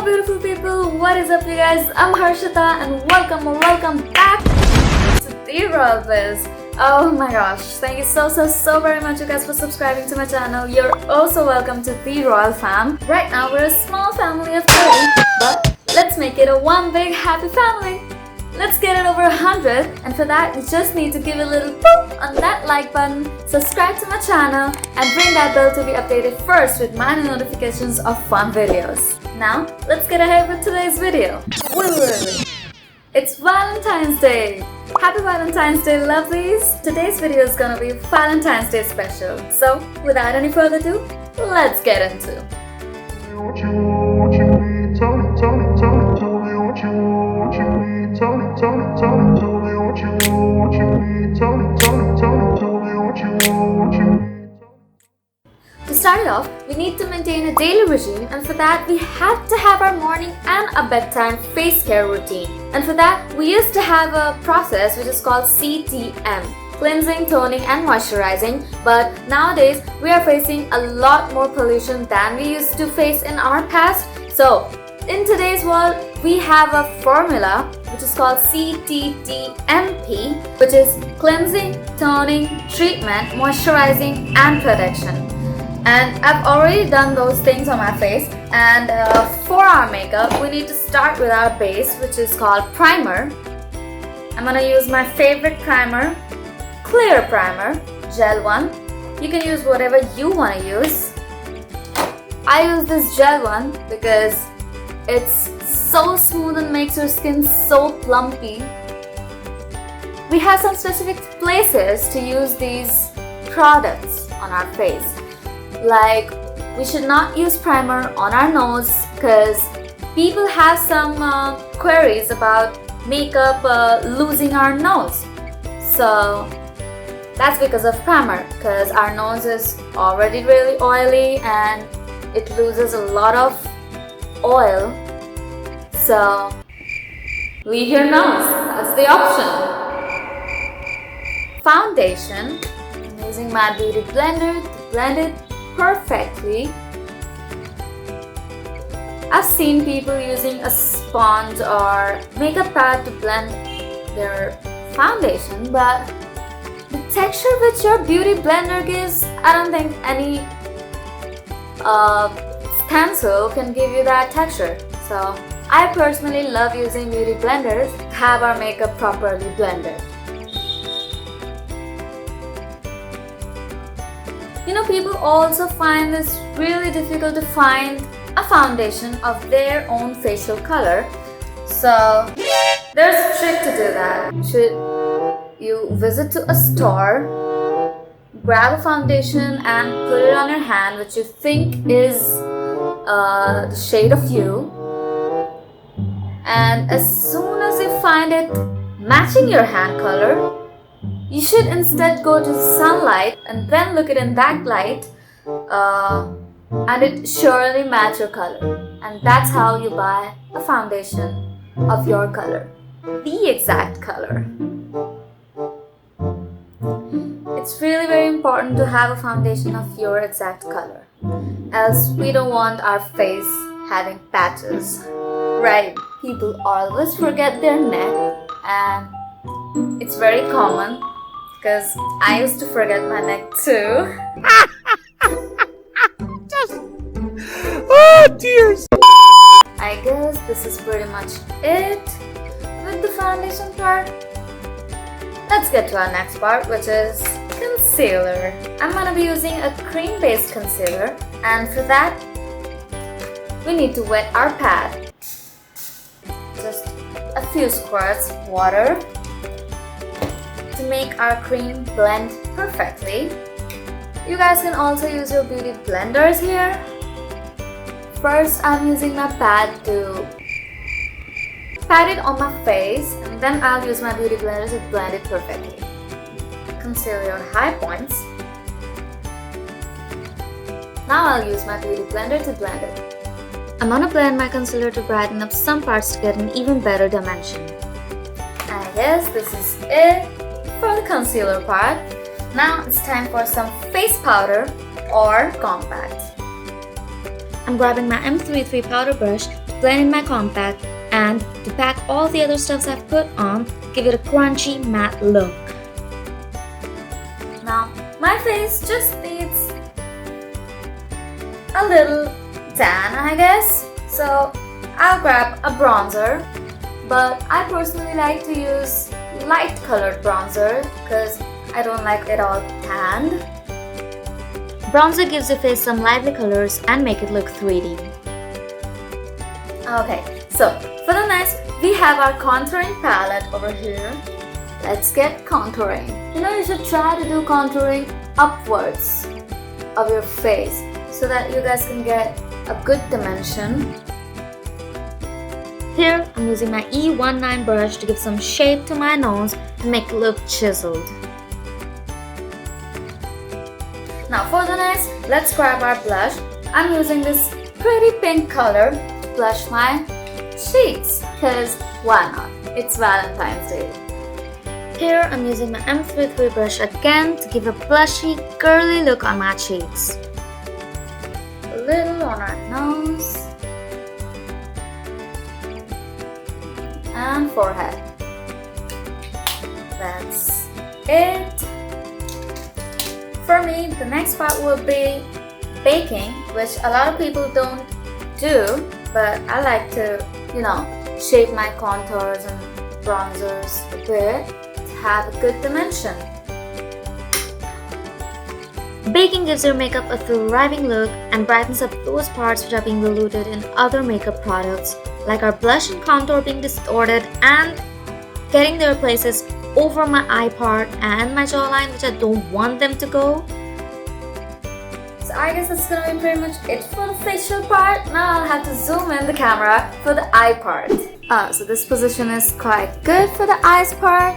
Hello beautiful people, what is up you guys? I'm Harshita and welcome back to the Royal Bliss. Oh my gosh, thank you so very much you guys for subscribing to my channel. You're also welcome to the Royal Fam. Right now we're a small family of 30, but let's make it a one big happy family. Let's get it over 100, and for that you just need to give a little boop on that like button, subscribe to my channel and ring that bell to be updated first with my notifications of fun videos. Now let's get ahead with today's video. Wait. It's Valentine's Day! Happy Valentine's Day, lovelies! Today's video is gonna be Valentine's Day special. So without any further ado, let's get into it. To start it off, we need to maintain a daily regime, and for that we have to have our morning and a bedtime face care routine. And for that we used to have a process which is called CTM, cleansing, toning and moisturizing, but nowadays we are facing a lot more pollution than we used to face in our past. So in today's world we have a formula which is called CTTMP, which is cleansing, toning, treatment, moisturizing and protection. And I've already done those things on my face, and for our makeup we need to start with our base, which is called primer. I'm gonna use my favorite primer, clear primer, gel one. You can use whatever you want to use. I use this gel one because it's so smooth and makes your skin so plumpy. We have some specific places to use these products on our face. Like, we should not use primer on our nose because people have some queries about makeup losing our nose. So that's because of primer, because our nose is already really oily and it loses a lot of oil. So leave your nose, that's the option. Foundation, I'm using my beauty blender to blend it perfectly. I've seen people using a sponge or makeup pad to blend their foundation, but the texture which your beauty blender gives, I don't think any stencil can give you that texture. So I personally love using beauty blenders to have our makeup properly blended. You know, people also find this really difficult to find a foundation of their own facial color. So there's a trick to do that. You visit to a store, grab a foundation and put it on your hand which you think is the shade of you, and as soon as you find it matching your hand color, you should instead go to the sunlight and then look it in that light, and it surely match your color. And that's how you buy a foundation of your color, the exact color. It's really very important to have a foundation of your exact color, else we don't want our face having patches. Right, people always forget their neck, and it's very common because I used to forget my neck too. Oh dears! I guess this is pretty much it with the foundation part. Let's get to our next part, which is concealer. I'm gonna be using a cream-based concealer, and for that we need to wet our pad. Just a few squirts of water to make our cream blend perfectly. You guys can also use your beauty blenders here. First, I'm using my pad to pat it on my face, and then I'll use my beauty blender to blend it perfectly. Conceal your high points. Now I'll use my beauty blender to blend it. I'm gonna blend my concealer to brighten up some parts to get an even better dimension. I guess this is it for the concealer part. Now it's time for some face powder or compact. I'm grabbing my M33 powder brush blend in my compact, and to pack all the other stuffs I've put on, give it a crunchy matte look. Now, my face just needs a little tan, I guess. So, I'll grab a bronzer, but I personally like to use light colored bronzer because I don't like it all tanned. Bronzer gives your face some lively colors and make it look 3D. Okay, so for the next, we have our contouring palette over here. Let's get contouring. You should try to do contouring upwards of your face so that you guys can get a good dimension. Here, I'm using my E19 brush to give some shape to my nose and make it look chiseled. Now for the next, let's grab our blush. I'm using this pretty pink color to blush my cheeks, because why not? It's Valentine's Day. Here, I'm using my M33 brush again to give a blushy, girly look on my cheeks. A little on our nose and forehead. That's it. For me, the next part will be baking, which a lot of people don't do, but I like to, shape my contours and bronzers a bit to have a good dimension. Baking gives your makeup a thriving look and brightens up those parts which are being diluted in other makeup products, like our blush and contour being distorted and getting their places over my eye part and my jawline, which I don't want them to go. So I guess that's gonna be pretty much it for the facial part. Now I'll have to zoom in the camera for the eye part. So this position is quite good for the eyes part.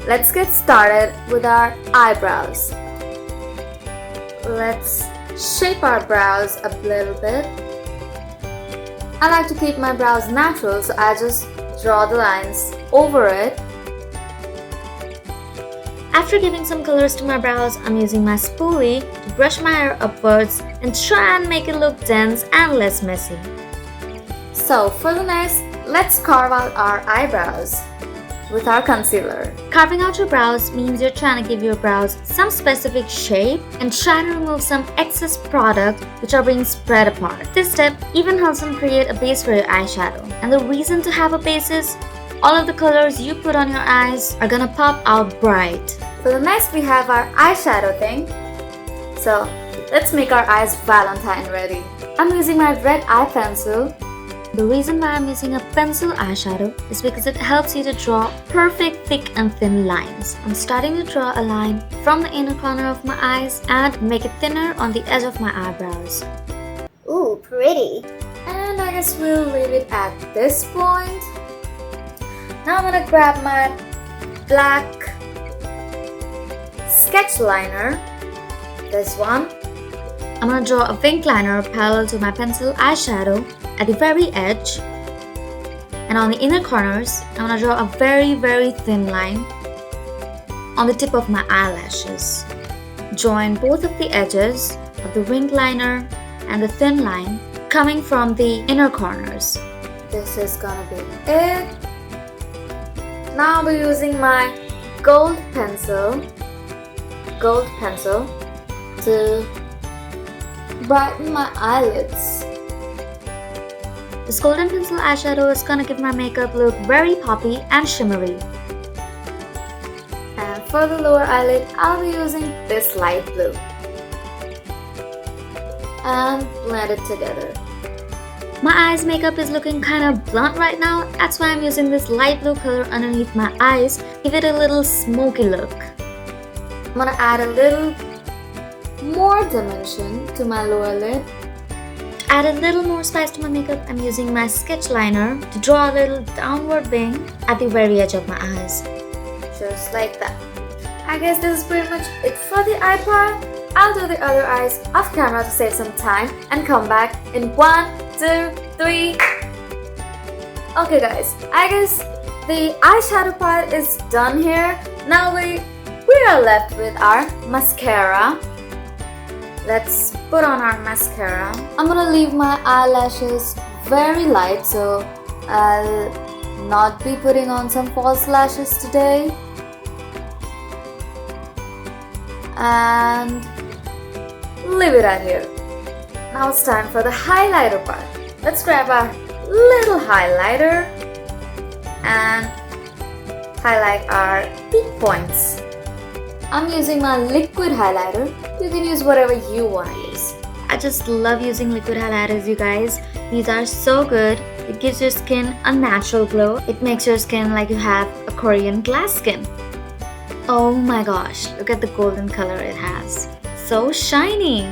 Let's get started with our eyebrows. Let's shape our brows a little bit. I like to keep my brows natural, so I just draw the lines over it. After giving some colors to my brows, I'm using my spoolie to brush my hair upwards and try and make it look dense and less messy. So for the next, let's carve out our eyebrows with our concealer. Carving out your brows means you're trying to give your brows some specific shape and try to remove some excess product which are being spread apart. This step even helps them create a base for your eyeshadow. And the reason to have a base is all of the colors you put on your eyes are gonna pop out bright. For the next, we have our eyeshadow thing. So let's make our eyes Valentine ready. I'm using my red eye pencil. The reason why I'm using a pencil eyeshadow is because it helps you to draw perfect thick and thin lines. I'm starting to draw a line from the inner corner of my eyes and make it thinner on the edge of my eyebrows. Ooh, pretty. And I guess we'll leave it at this point. Now I'm gonna grab my black sketch liner, this one. I'm gonna draw a wing liner parallel to my pencil eyeshadow at the very edge, and on the inner corners I'm gonna draw a very thin line on the tip of my eyelashes. Join both of the edges of the wing liner and the thin line coming from the inner corners. This is gonna be it. Now I'll be using my gold pencil to brighten my eyelids. This golden pencil eyeshadow is gonna give my makeup look very poppy and shimmery. And for the lower eyelid, I'll be using this light blue. And blend it together. My eyes makeup is looking kind of blunt right now. That's why I'm using this light blue color underneath my eyes. Give it a little smoky look. I'm gonna add a little more dimension to my lower lid. To add a little more spice to my makeup, I'm using my sketch liner to draw a little downward wing at the very edge of my eyes. Just like that. I guess this is pretty much it for the eye part. I'll do the other eyes off camera to save some time and come back in 1, 2, 3. Okay guys, I guess the eyeshadow part is done here. Now we are left with our mascara. Let's put on our mascara. I'm gonna leave my eyelashes very light, so I'll not be putting on some false lashes today. And leave it right here. Now it's time for the highlighter part. Let's grab our little highlighter and highlight our peak points. I'm using my liquid highlighter. You can use whatever you want to use. I just love using liquid highlighters, you guys. These are so good. It gives your skin a natural glow. It makes your skin like you have a Korean glass skin. Oh my gosh, look at the golden color it has. So shiny.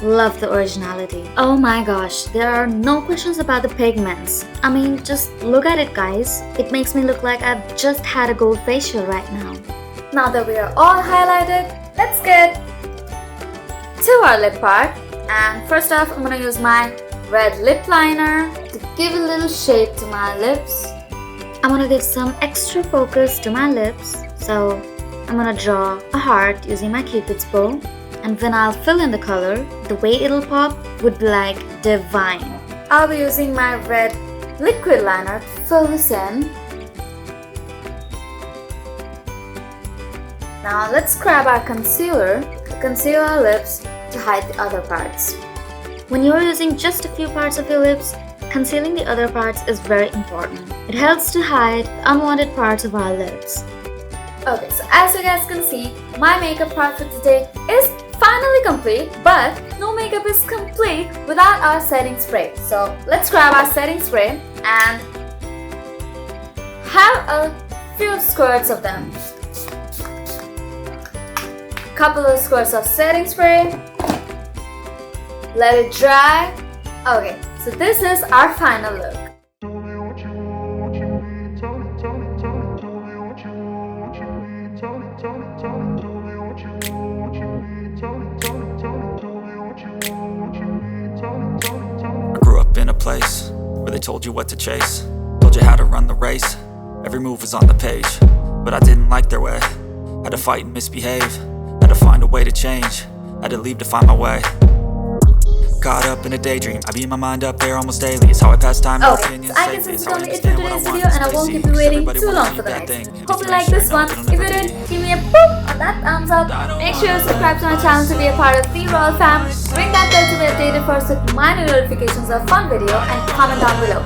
Love the originality. Oh my gosh, there are no questions about the pigments. I mean, just look at it, guys. It makes me look like I've just had a gold facial right now. Now that we are all highlighted, let's get to our lip part. And first off, I'm gonna use my red lip liner to give a little shape to my lips. I'm gonna give some extra focus to my lips. So I'm gonna draw a heart using my Cupid's bow. And when I'll fill in the color, the way it'll pop would be like divine. I'll be using my red liquid liner to fill this in. Now let's grab our concealer to conceal our lips to hide the other parts. When you're using just a few parts of your lips, concealing the other parts is very important. It helps to hide the unwanted parts of our lips. Okay, so as you guys can see, my makeup part for today is finally complete, but no makeup is complete without our setting spray. So let's grab our setting spray and have a few squirts of them. Couple of squirts of setting spray. Let it dry. Okay, so this is our final look. In a place where they told you what to chase, told you how to run the race, every move was on the page, but I didn't like their way. Had to fight and misbehave, had to find a way to change, had to leave to find my way. Caught up in a daydream, I beat my mind up there almost daily. It's how I pass time, no opinions. So I guess this is only it for today's video, and I won't keep you waiting too long for the next. Hope you like this one. If you did, give me a boop on that thumbs up. Make sure you subscribe to my channel to be a part of the Royal Fam. Ring that bell to be updated for such minor notifications of fun video, and comment down below.